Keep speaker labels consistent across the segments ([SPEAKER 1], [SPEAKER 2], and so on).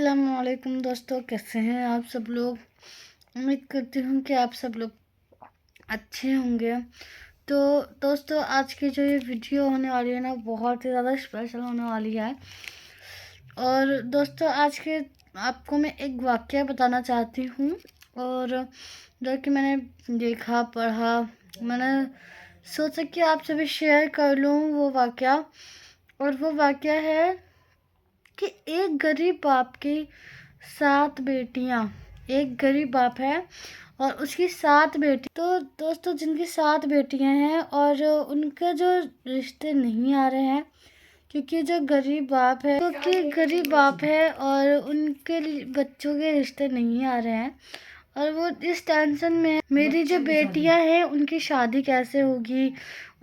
[SPEAKER 1] अस्सलामुअलैकुम दोस्तों, कैसे हैं आप सब लोग। उम्मीद करती हूँ कि आप सब लोग अच्छे होंगे। तो दोस्तों, आज की जो ये वीडियो होने वाली है ना, बहुत ही ज़्यादा स्पेशल होने वाली है। और दोस्तों, आज के आपको मैं एक वाक़या बताना चाहती हूँ, और जो कि मैंने देखा, पढ़ा, मैंने सोचा कि आपसे भी शेयर कर लूँ वो वाक़या। और वो वाक़या है कि एक गरीब बाप की 7 बेटियां। एक गरीब बाप है और उसकी 7 बेटी। तो दोस्तों, जिनकी 7 बेटियां हैं और उनके जो रिश्ते नहीं आ रहे हैं, क्योंकि जो गरीब बाप है, क्योंकि गरीब बाप है और उनके बच्चों के रिश्ते नहीं आ रहे हैं, और वो इस टेंशन में है, मेरी जो बेटियां हैं उनकी शादी कैसे होगी,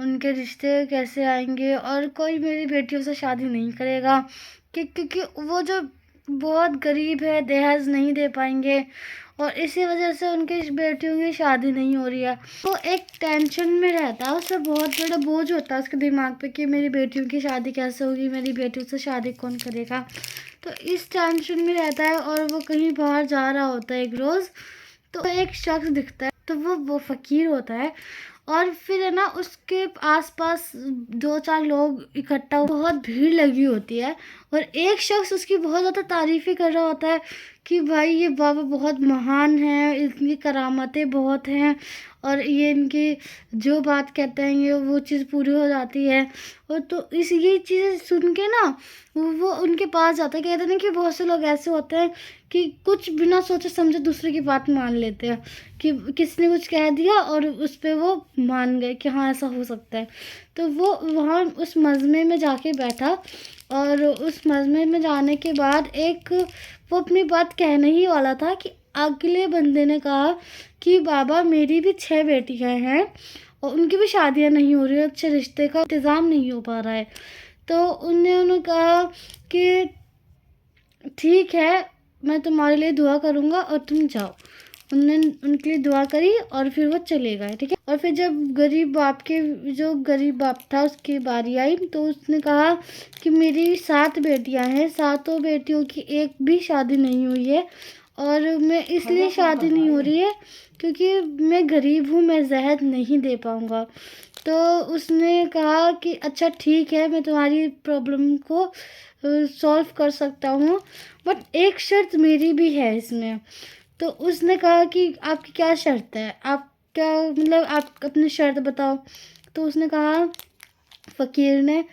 [SPEAKER 1] उनके रिश्ते कैसे आएंगे, और कोई मेरी बेटियों से शादी नहीं करेगा क्योंकि वो जो बहुत गरीब है, दहेज नहीं दे पाएंगे, और इसी वजह से उनकी बेटियों की शादी नहीं हो रही है। वो एक टेंशन में रहता है, उसे बहुत बड़ा बोझ होता है उसके दिमाग पे कि मेरी बेटियों की शादी कैसे होगी, मेरी बेटियों से शादी कौन करेगा। तो इस टेंशन में रहता है, और वो कहीं बाहर जा रहा होता है एक रोज़, तो एक शख्स दिखता है, तो वो फ़कीर होता है। और फिर है ना, उसके आसपास 2-4 लोग इकट्ठा, बहुत भीड़ लगी होती है, और एक शख्स उसकी बहुत ज़्यादा तारीफ़ें कर रहा होता है कि भाई ये बाबा बहुत महान है, इनकी करामतें बहुत हैं, और ये इनकी जो बात कहते हैं ये वो चीज़ पूरी हो जाती है। और तो ये चीज़ें सुन के ना, वो उनके पास जाता है। कहते हैं कि बहुत से लोग ऐसे होते हैं कि कुछ बिना सोचे समझे दूसरे की बात मान लेते हैं, कि किसी ने कुछ कह दिया और उस पे वो मान गए कि हाँ ऐसा हो सकता है। तो वो वहाँ उस मजमे में जाके बैठा, और उस मजमे में जाने के बाद वो अपनी बात कहने ही वाला था कि अगले बंदे ने कहा कि बाबा, मेरी भी 6 बेटियां हैं और उनकी भी शादियां नहीं हो रही है, अच्छे रिश्ते का इंतज़ाम नहीं हो पा रहा है। तो उन्होंने कहा कि ठीक है, मैं तुम्हारे लिए दुआ करूँगा और तुम जाओ। उन्होंने उनके लिए दुआ करी और फिर वो चले गए, ठीक है। और फिर जब जो गरीब बाप था उसकी बारी आई, तो उसने कहा कि मेरी 7 बेटियां हैं, 7 बेटियों की एक भी शादी नहीं हुई है, और मैं इसलिए शादी नहीं हो रही है क्योंकि मैं गरीब हूँ, मैं जहेज नहीं दे पाऊँगा। तो उसने कहा कि अच्छा ठीक है, मैं तुम्हारी प्रॉब्लम को सॉल्व कर सकता हूँ, बट एक शर्त मेरी भी है इसमें। तो उसने कहा कि आपकी क्या शर्त है, आप क्या मतलब आप अपनी शर्त बताओ। तो उसने कहा, फ़कीर ने,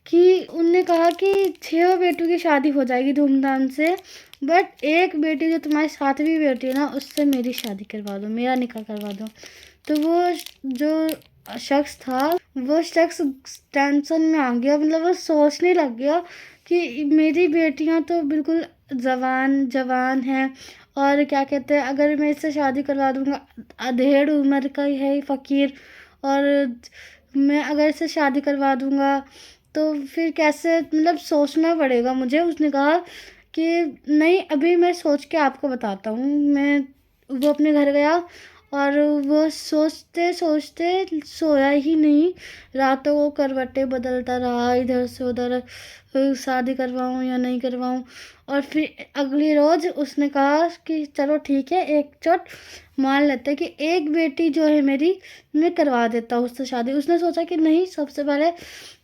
[SPEAKER 1] कि उनने कहा कि 6 बेटियों की शादी हो जाएगी धूमधाम से, बट एक बेटी जो तुम्हारी 7वीं बेटी है ना, उससे मेरी शादी करवा दो, मेरा निकाह करवा दो। तो वो जो शख्स था, वो शख्स टेंशन में आ गया, मतलब वो सोचने लग गया कि मेरी बेटियां तो बिल्कुल जवान हैं, और क्या कहते हैं, अगर मैं इससे शादी करवा दूंगा, अधेड़ उम्र का ही है ये फ़कीर, और मैं अगर इससे शादी करवा दूंगा तो फिर कैसे, मतलब सोचना पड़ेगा मुझे। उसने कहा कि नहीं, अभी मैं सोच के आपको बताता हूँ। वो अपने घर गया, और वो सोचते सोचते सोया ही नहीं। रातों को करवटें बदलता रहा, इधर से उधर, शादी करवाऊँ या नहीं करवाऊँ। और फिर अगली रोज़ उसने कहा कि चलो ठीक है, एक चोट मान लेते कि एक बेटी जो है मेरी, मैं करवा देता हूँ उससे शादी। उसने सोचा कि नहीं, सबसे पहले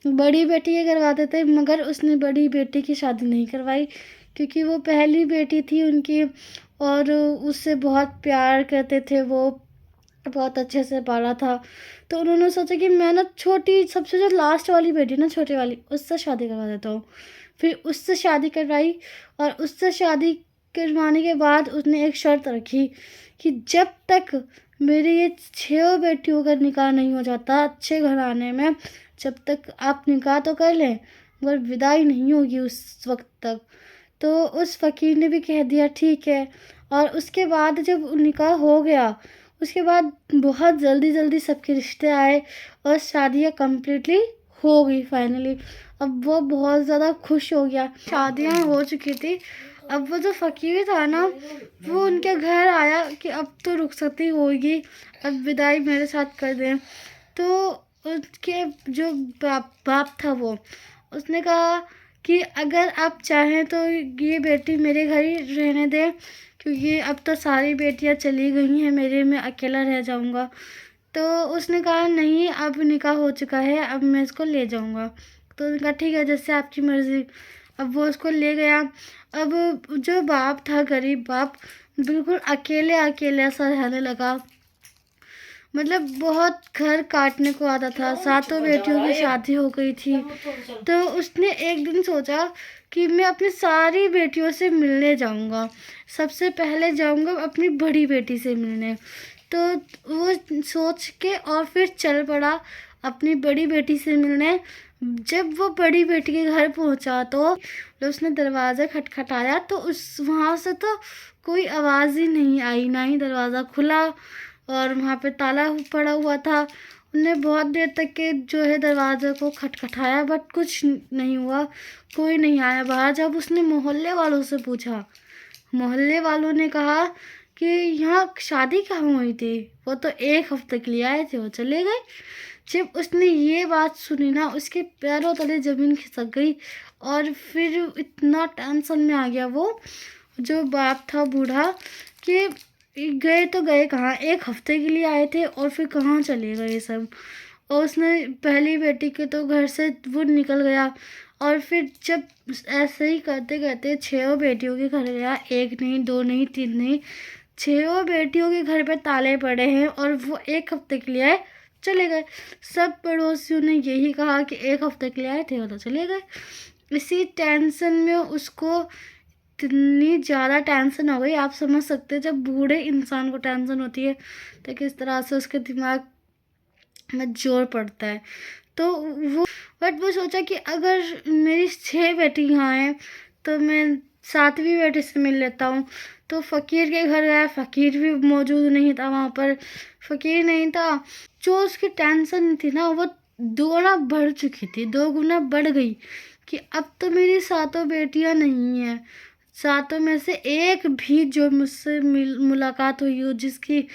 [SPEAKER 1] बड़ी बेटी के करवा देते, मगर उसने बड़ी बेटी की शादी नहीं करवाई क्योंकि वो पहली बेटी थी उनकी, और उससे बहुत प्यार करते थे, वो बहुत अच्छे से पाला था। तो उन्होंने सोचा कि मैं ना छोटी, सबसे जो लास्ट वाली बेटी ना, छोटी वाली, उससे शादी करवा देता हूँ। फिर उससे शादी करवाई, और उससे शादी करवाने के बाद उसने एक शर्त रखी कि जब तक मेरी ये 6 बेटियों का निकाह नहीं हो जाता अच्छे घराने में, जब तक आप निकाह तो कर लें मगर विदाई नहीं होगी उस वक्त तक। तो उस फ़कीर ने भी कह दिया ठीक है। और उसके बाद जब निकाह हो गया, उसके बाद बहुत जल्दी जल्दी सबके रिश्ते आए, और शादियाँ कम्प्लीटली हो गई फाइनली। अब वो बहुत ज़्यादा खुश हो गया, शादियाँ हो चुकी थी। अब वो जो फ़कीर था ना, वो उनके घर आया कि अब तो रुखसती होगी, अब विदाई मेरे साथ कर दें। तो उसके जो बाप था, वो उसने कहा कि अगर आप चाहें तो ये बेटी मेरे घर ही रहने दें, क्योंकि अब तो सारी बेटियां चली गई हैं, मेरे में अकेला रह जाऊंगा। तो उसने कहा नहीं, अब निकाह हो चुका है, अब मैं इसको ले जाऊंगा। तो उसने कहा ठीक है, जैसे आपकी मर्ज़ी। अब वो उसको ले गया। अब जो बाप था, गरीब बाप, बिल्कुल अकेले अकेले सा रहने लगा। मतलब बहुत घर काटने को आता था। सातों बेटियों की शादी हो गई थी। तो उसने एक दिन सोचा कि मैं अपनी सारी बेटियों से मिलने जाऊंगा। सबसे पहले जाऊंगा अपनी बड़ी बेटी से मिलने। तो वो सोच के और फिर चल पड़ा अपनी बड़ी बेटी से मिलने। जब वो बड़ी बेटी के घर पहुंचा तो उसने दरवाज़ा खटखटाया, तो उस वहाँ से तो कोई आवाज़ ही नहीं आई, ना ही दरवाज़ा खुला, और वहाँ पे ताला पड़ा हुआ था। उन्होंने बहुत देर तक के जो है दरवाज़े को खटखटाया, बट कुछ नहीं हुआ, कोई नहीं आया बाहर। जब उसने मोहल्ले वालों से पूछा, मोहल्ले वालों ने कहा कि यहाँ शादी कहाँ हुई थी, वो तो 1 हफ्ते के लिए आए थे, वो चले गए। जब उसने ये बात सुनी ना, उसके पैरों तले ज़मीन खिसक गई, और फिर इतना टेंशन में आ गया वो जो बाप था बूढ़ा, कि गए तो गए कहाँ, 1 हफ्ते के लिए आए थे और फिर कहाँ चले गए सब। और उसने पहली बेटी के तो घर से वो निकल गया, और फिर जब ऐसे ही करते करते 6 बेटियों के घर गया, 1 नहीं, 2 नहीं, 3 नहीं, 6 बेटियों के घर पे ताले पड़े हैं, और वो 1 हफ्ते के लिए आए, चले गए। सब पड़ोसियों ने यही कहा कि 1 हफ्ते के लिए आए थे, वो तो चले गए। इसी टेंशन में उसको इतनी ज़्यादा टेंशन हो गई, आप समझ सकते हैं जब बूढ़े इंसान को टेंशन होती है तो किस तरह से उसके दिमाग में जोर पड़ता है। तो वो सोचा कि अगर मेरी 6 बेटी यहाँ हैं तो मैं 7वीं बेटी से मिल लेता हूँ। तो फ़कीर के घर गया, फ़कीर भी मौजूद नहीं था वहाँ पर, फ़कीर नहीं था। जो उसकी टेंशन थी ना, वो 2 बढ़ चुकी थी, 2 गुना बढ़ गई, कि अब तो मेरी 7 बेटियाँ नहीं हैं। 7 में से एक भी जो मुझसे मुलाकात हुई हो, जिसकी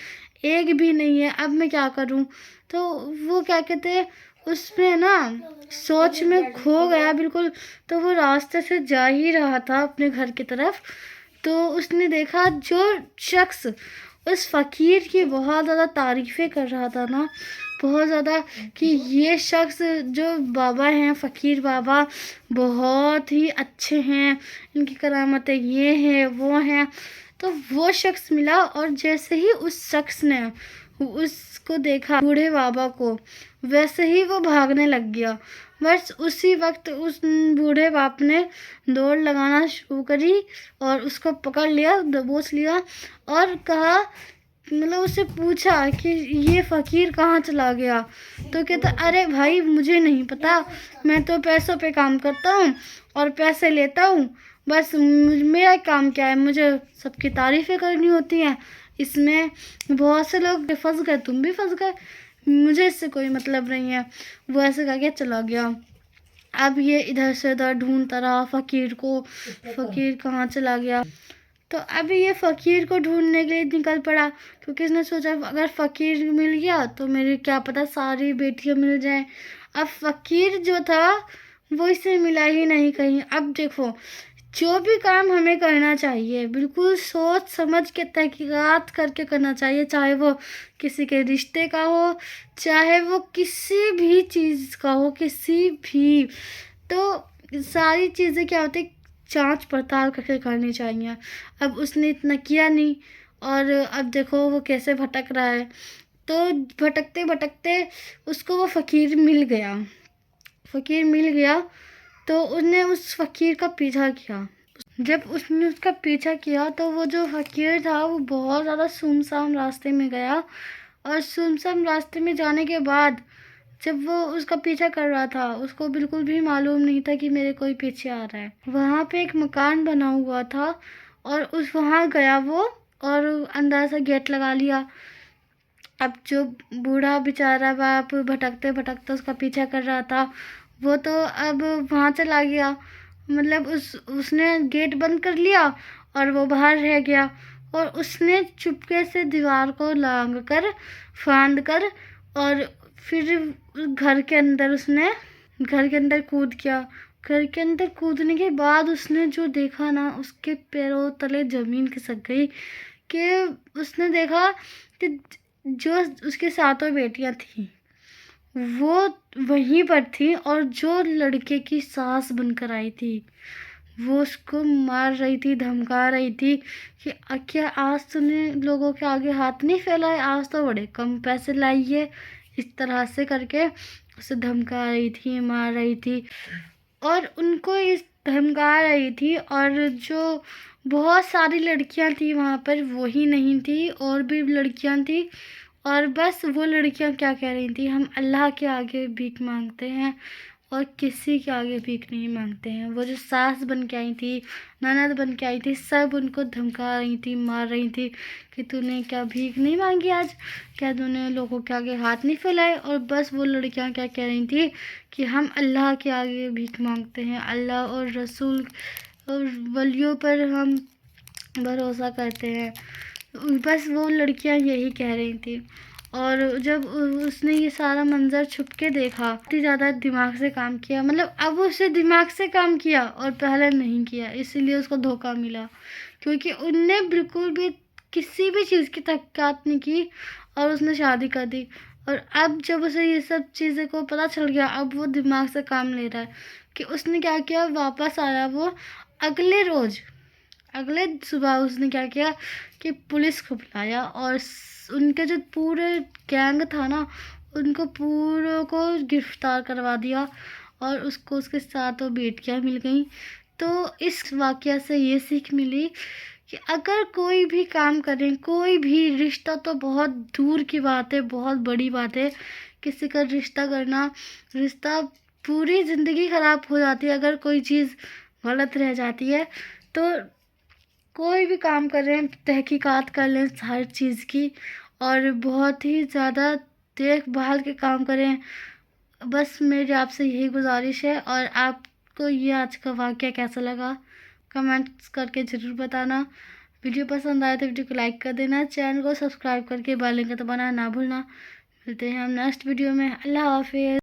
[SPEAKER 1] एक भी नहीं है, अब मैं क्या करूं। तो वो क्या कहते हैं, उसमें ना सोच में खो गया बिल्कुल। तो वो रास्ते से जा ही रहा था अपने घर की तरफ, तो उसने देखा जो शख्स उस फ़कीर की बहुत ज़्यादा तारीफ़ें कर रहा था ना, बहुत ज़्यादा, कि ये शख्स जो बाबा हैं, फ़कीर बाबा, बहुत ही अच्छे हैं, इनकी करामतें ये हैं वो हैं। तो वो शख्स मिला, और जैसे ही उस शख्स ने उसको देखा, बूढ़े बाबा को, वैसे ही वो भागने लग गया। बस उसी वक्त उस बूढ़े बाप ने दौड़ लगाना शुरू करी, और उसको पकड़ लिया, दबोच लिया, और कहा, मतलब उससे पूछा कि ये फ़कीर कहाँ चला गया। तो कहता, अरे भाई मुझे नहीं पता, मैं तो पैसों पे काम करता हूँ और पैसे लेता हूँ, बस मेरा काम क्या है, मुझे सबकी तारीफ़ें करनी होती हैं, इसमें बहुत से लोग फंस गए, तुम भी फंस गए, मुझे इससे कोई मतलब नहीं है। वो ऐसे कह के चला गया। अब ये इधर से उधर ढूंढता रहा फ़कीर को, फ़कीर कहाँ चला गया। तो अभी ये फ़कीर को ढूंढने के लिए निकल पड़ा, क्योंकि इसने सोचा अगर फ़कीर मिल गया तो मेरी क्या पता सारी बेटियां मिल जाएं। अब फ़कीर जो था वो इसे मिला ही नहीं कहीं। अब देखो, जो भी काम हमें करना चाहिए बिल्कुल सोच समझ के तहकीकात करके करना चाहिए, चाहे वो किसी के रिश्ते का हो, चाहे वो किसी भी चीज़ का हो, किसी भी। तो सारी चीज़ें क्या होती, जांच पड़ताल करके करनी चाहिए। अब उसने इतना किया नहीं, और अब देखो वो कैसे भटक रहा है। तो भटकते भटकते उसको वो फ़कीर मिल गया। फ़कीर मिल गया तो उसने उस फ़कीर का पीछा किया। जब उसने उसका पीछा किया तो वो जो फ़कीर था वो बहुत ज़्यादा सुनसान रास्ते में गया, और सुनसान रास्ते में जाने के बाद जब वो उसका पीछा कर रहा था, उसको बिल्कुल भी मालूम नहीं था कि मेरे कोई पीछे आ रहा है। वहाँ पे एक मकान बना हुआ था, और उस वहाँ गया वो, और अंदर से गेट लगा लिया। अब जो बूढ़ा बेचारा बाप भटकते भटकते उसका पीछा कर रहा था, वो तो अब वहाँ चला गया, मतलब उसने गेट बंद कर लिया, और वो बाहर रह गया। और उसने चुपके से दीवार को लांग कर, फांद कर, और फिर घर के अंदर कूद गया। घर के अंदर कूदने के बाद उसने जो देखा ना, उसके पैरों तले ज़मीन खिसक गई कि उसने देखा कि जो उसकी सातों बेटियां थीं वो वहीं पर थी, और जो लड़के की सास बनकर आई थी वो उसको मार रही थी, धमका रही थी कि क्या आज तूने लोगों के आगे हाथ नहीं फैलाए, आज तो बड़े कम पैसे लाई है, इस तरह से करके उसे धमका रही थी, मार रही थी। और उनको इस धमका रही थी, और जो बहुत सारी लड़कियां थी वहाँ पर, वो ही नहीं थी, और भी लड़कियां थी। और बस वो लड़कियां क्या कह रही थी, हम अल्लाह के आगे भीख मांगते हैं और किसी के आगे भीख नहीं मांगते हैं। वो जो सास बन के आई थी, ननद बन के आई थी, सब उनको धमका रही थी, मार रही थी कि तूने क्या भीख नहीं मांगी आज, क्या तूने लोगों के आगे हाथ नहीं फैलाए। और बस वो लड़कियां क्या कह रही थी कि हम अल्लाह के आगे भीख मांगते हैं, अल्लाह और रसूल और वलियों पर हम भरोसा करते हैं। बस वो लड़कियां यही कह रही थी। और जब उसने ये सारा मंजर छुप के देखा, इतनी ज़्यादा दिमाग से काम किया, मतलब अब उसने दिमाग से काम किया और पहले नहीं किया, इसीलिए उसको धोखा मिला। क्योंकि उनने बिल्कुल भी किसी भी चीज़ की तहक़ीक़ात नहीं की और उसने शादी कर दी। और अब जब उसे ये सब चीज़ें को पता चल गया, अब वो दिमाग से काम ले रहा है कि उसने क्या किया, वापस आया वो अगले रोज़, अगले सुबह उसने क्या किया कि पुलिस को बुलाया और उनके जो पूरे गैंग था ना, उनको पूरों को गिरफ्तार करवा दिया और उसको उसके साथों बेटियां मिल गई। तो इस वाकया से ये सीख मिली कि अगर कोई भी काम करें, कोई भी रिश्ता, तो बहुत दूर की बात है, बहुत बड़ी बात है किसी का रिश्ता करना। रिश्ता पूरी ज़िंदगी ख़राब हो जाती है अगर कोई चीज़ गलत रह जाती है। तो कोई भी काम कर रहे हैं, तहकीकात कर लें हर चीज़ की, और बहुत ही ज़्यादा देखभाल के काम करें। बस मेरी आपसे यही गुजारिश है। और आपको ये आज का वाक़या कैसा लगा, कमेंट्स करके ज़रूर बताना। वीडियो पसंद आए तो वीडियो को लाइक कर देना, चैनल को सब्सक्राइब करके बेल आइकन दबाना ना भूलना। मिलते हैं हम नेक्स्ट वीडियो में। अल्लाह हाफ़िज़।